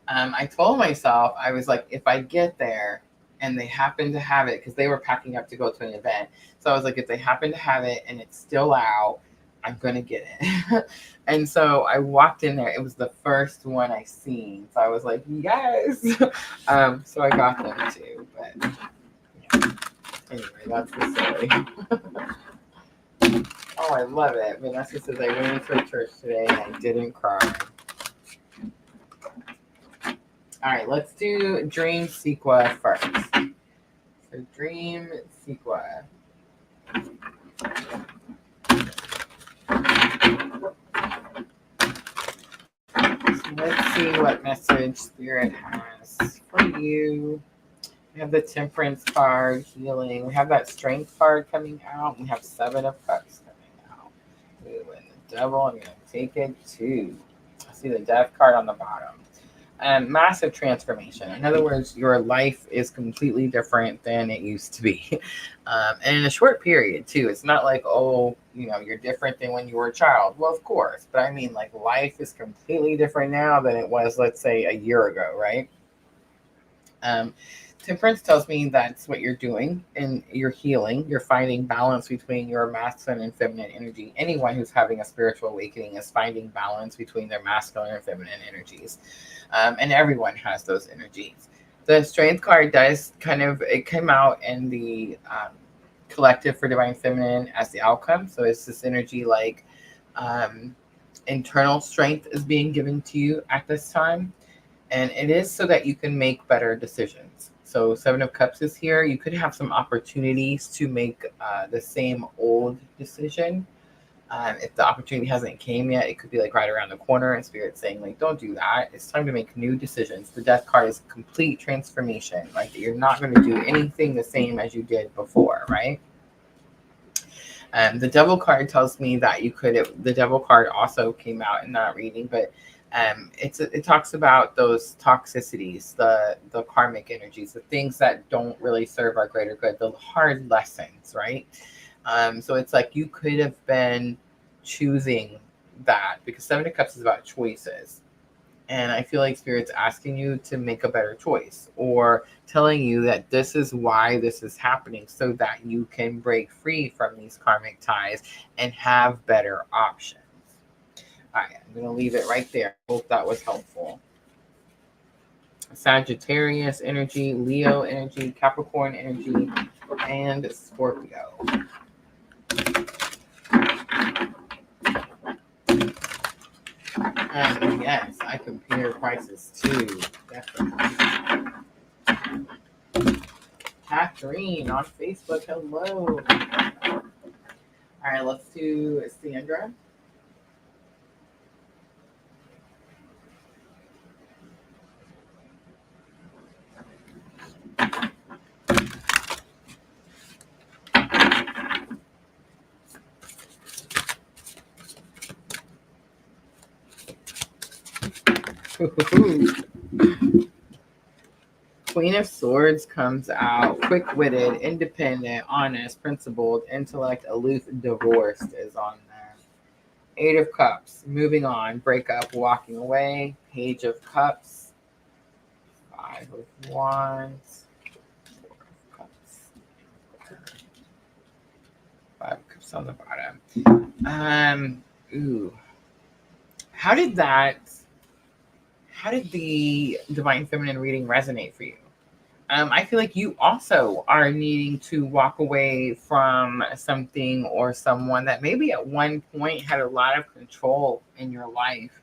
I told myself, I was like, if I get there and they happen to have it, because they were packing up to go to an event. So I was like, if they happen to have it and it's still out, I'm going to get it. And so I walked in there. It was the first one I seen. So I was like, yes. So I got them too. But yeah. Anyway, that's the story. Oh, I love it. Vanessa says, I went into a church today and I didn't cry. All right, let's do Dream Sequa first. So Dream Sequa. So let's see what message Spirit has for you. We have the Temperance card, healing. We have that Strength card coming out. We have 7 of Cups coming out. Ooh, and the Devil, I'm going to take it too. I see the Death card on the bottom. Massive transformation. In other words, your life is completely different than it used to be. And in a short period too. It's not like, you're different than when you were a child. Well, of course. But I mean, like, life is completely different now than it was, let's say, a year ago, right? Temperance tells me that's what you're doing, and you're healing. You're finding balance between your masculine and feminine energy. Anyone who's having a spiritual awakening is finding balance between their masculine and feminine energies. And everyone has those energies. The Strength card does it came out in the collective for Divine Feminine as the outcome. So it's this energy like internal strength is being given to you at this time. And it is so that you can make better decisions. So 7 of Cups is here. You could have some opportunities to make the same old decision. If the opportunity hasn't came yet, it could be like right around the corner, and Spirit saying like, don't do that. It's time to make new decisions. The Death card is complete transformation. Like, you're not going to do anything the same as you did before, right? The Devil card tells me that the Devil card also came out in that reading, but it talks about those toxicities, the karmic energies, the things that don't really serve our greater good, the hard lessons, right? So it's like you could have been choosing that, because 7 of Cups is about choices. And I feel like Spirit's asking you to make a better choice, or telling you that this is why this is happening, so that you can break free from these karmic ties and have better options. All right, I'm going to leave it right there. Hope that was helpful. Sagittarius energy, Leo energy, Capricorn energy, and Scorpio. Yes, I compare prices too. Definitely. Catherine on Facebook. Hello. All right, let's do Sandra. Queen of Swords comes out. Quick-witted, independent, honest, principled, intellect, aloof, divorced is on there. 8 of Cups, moving on, breakup, walking away. Page of Cups. 5 of Wands. 4 of Cups. 5 of Cups on the bottom. Ooh. How did the Divine Feminine reading resonate for you? I feel like you also are needing to walk away from something or someone that maybe at one point had a lot of control in your life.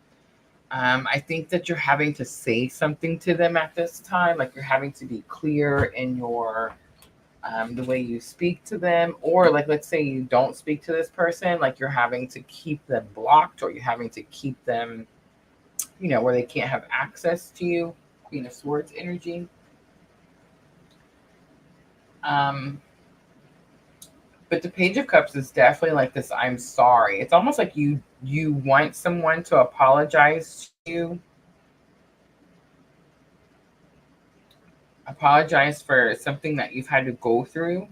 I think that you're having to say something to them at this time, like you're having to be clear in your the way you speak to them, or like let's say you don't speak to this person, like you're having to keep them blocked, or you're having to keep them, where they can't have access to you. Queen of Swords energy. But the Page of Cups is definitely like this I'm sorry. It's almost like you want someone to apologize to you. Apologize for something that you've had to go through.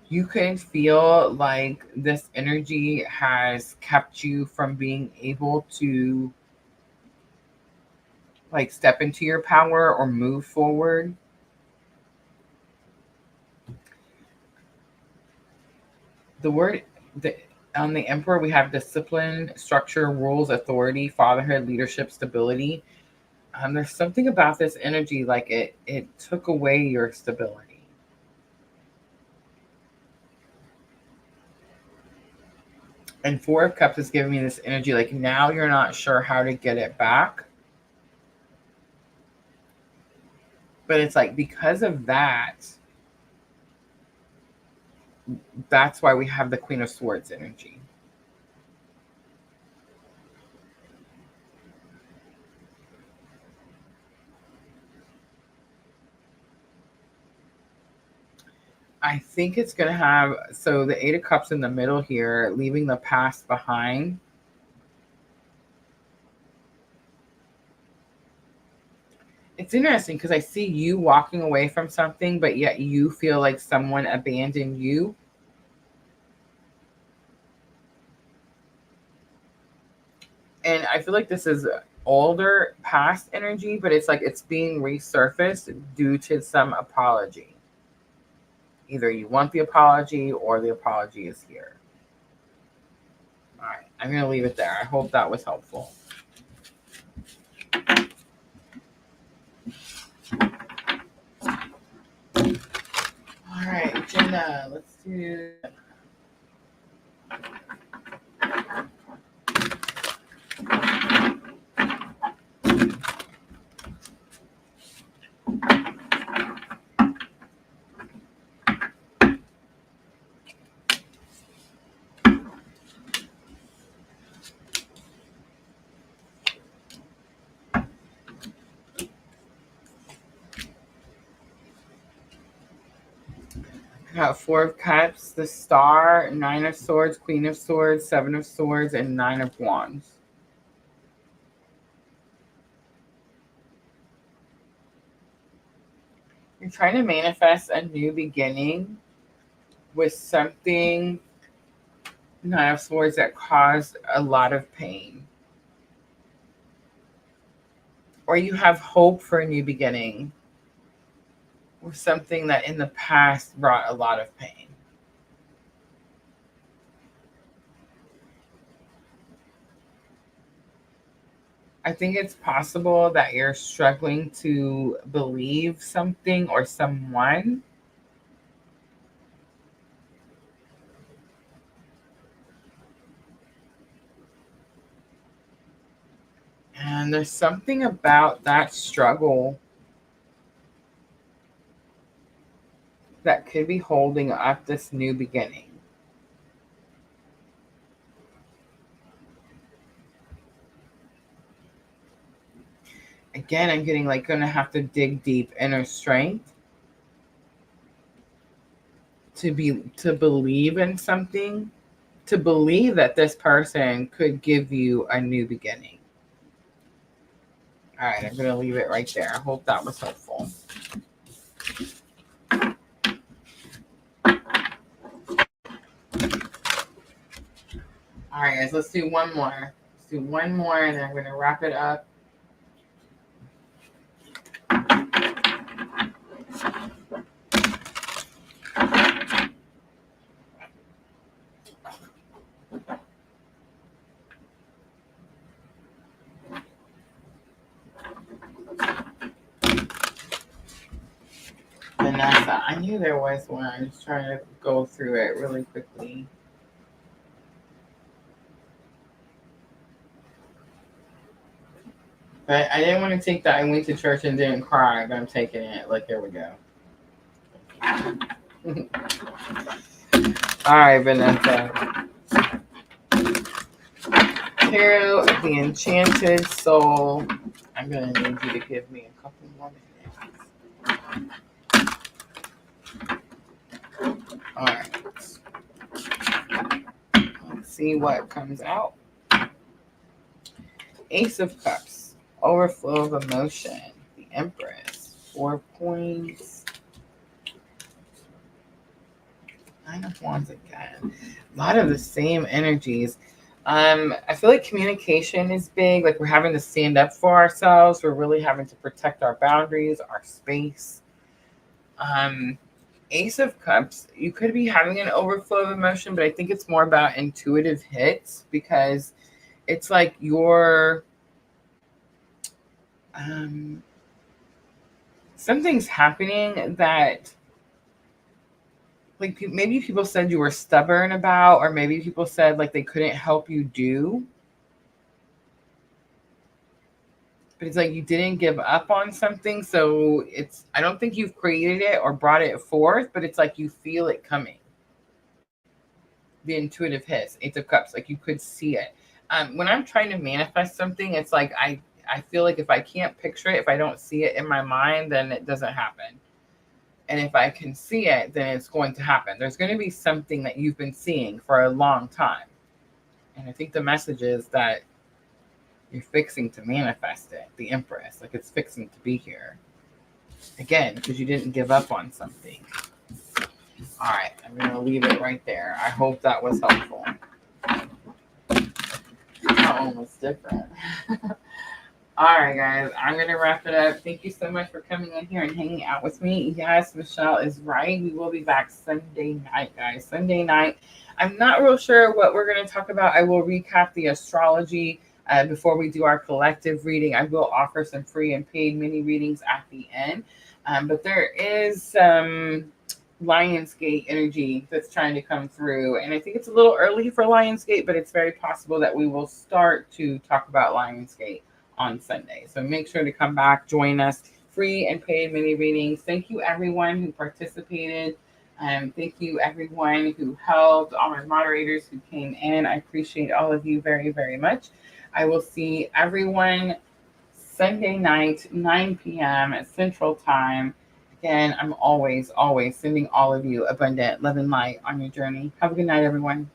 You can feel like this energy has kept you from being able to like step into your power or move forward. On the Emperor, we have discipline, structure, rules, authority, fatherhood, leadership, stability. There's something about this energy, like it took away your stability. And 4 of Cups is giving me this energy, like now you're not sure how to get it back. But it's like because of that's why we have the Queen of Swords energy. I think it's going to have, so the 8 of Cups in the middle here, leaving the past behind. It's interesting because I see you walking away from something, but yet you feel like someone abandoned you. And I feel like this is older past energy, but it's like it's being resurfaced due to some apology. Either you want the apology or the apology is here. All right, I'm going to leave it there. I hope that was helpful. All right, Jenna, let's do. Got 4 of Cups, the Star, 9 of Swords, Queen of Swords, 7 of Swords, and 9 of Wands. You're trying to manifest a new beginning with something, 9 of Swords, that caused a lot of pain. Or you have hope for a new beginning with something that in the past brought a lot of pain. I think it's possible that you're struggling to believe something or someone. And there's something about that struggle that could be holding up this new beginning. Again, I'm getting like gonna have to dig deep inner strength to believe in something, to believe that this person could give you a new beginning. All right, I'm gonna leave it right there. I hope that was helpful. All right, guys, let's do one more. Let's do one more, and then I'm gonna wrap it up. Vanessa, I knew there was one. I'm just trying to go through it really quickly. But I didn't want to take that. I went to church and didn't cry, but I'm taking it. Like, here we go. All right, Vanessa. Tarot of the Enchanted Soul. I'm going to need you to give me a couple more minutes. All right. Let's see what comes out. Ace of Cups. Overflow of emotion. The Empress. 4 points. 9 of Wands again. A lot of the same energies. I feel like communication is big. Like, we're having to stand up for ourselves. We're really having to protect our boundaries, our space. Ace of Cups, you could be having an overflow of emotion, but I think it's more about intuitive hits, because it's like you're something's happening that, like, maybe people said you were stubborn about, or maybe people said like they couldn't help you do. But it's like you didn't give up on something. So it's, I don't think you've created it or brought it forth, but it's like you feel it coming. The intuitive hiss, Eight of Cups, like you could see it. When I'm trying to manifest something, it's like I feel like if I can't picture it, if I don't see it in my mind, then it doesn't happen. And if I can see it, then it's going to happen. There's going to be something that you've been seeing for a long time. And I think the message is that you're fixing to manifest it, the Empress. Like, it's fixing to be here. Again, because you didn't give up on something. All right, I'm going to leave it right there. I hope that was helpful. That one was different. All right, guys, I'm going to wrap it up. Thank you so much for coming in here and hanging out with me. Yes, Michelle is right. We will be back Sunday night, guys. Sunday night. I'm not real sure what we're going to talk about. I will recap the astrology before we do our collective reading. I will offer some free and paid mini readings at the end. But there is some Lionsgate energy that's trying to come through. And I think it's a little early for Lionsgate, but it's very possible that we will start to talk about Lionsgate on Sunday. So make sure to come back, join us. Free and paid mini readings. Thank you, everyone who participated. Thank you, everyone who helped, all my moderators who came in. I appreciate all of you very, very much. I will see everyone Sunday night, 9 p.m. at Central Time. Again, I'm always, always sending all of you abundant love and light on your journey. Have a good night, everyone.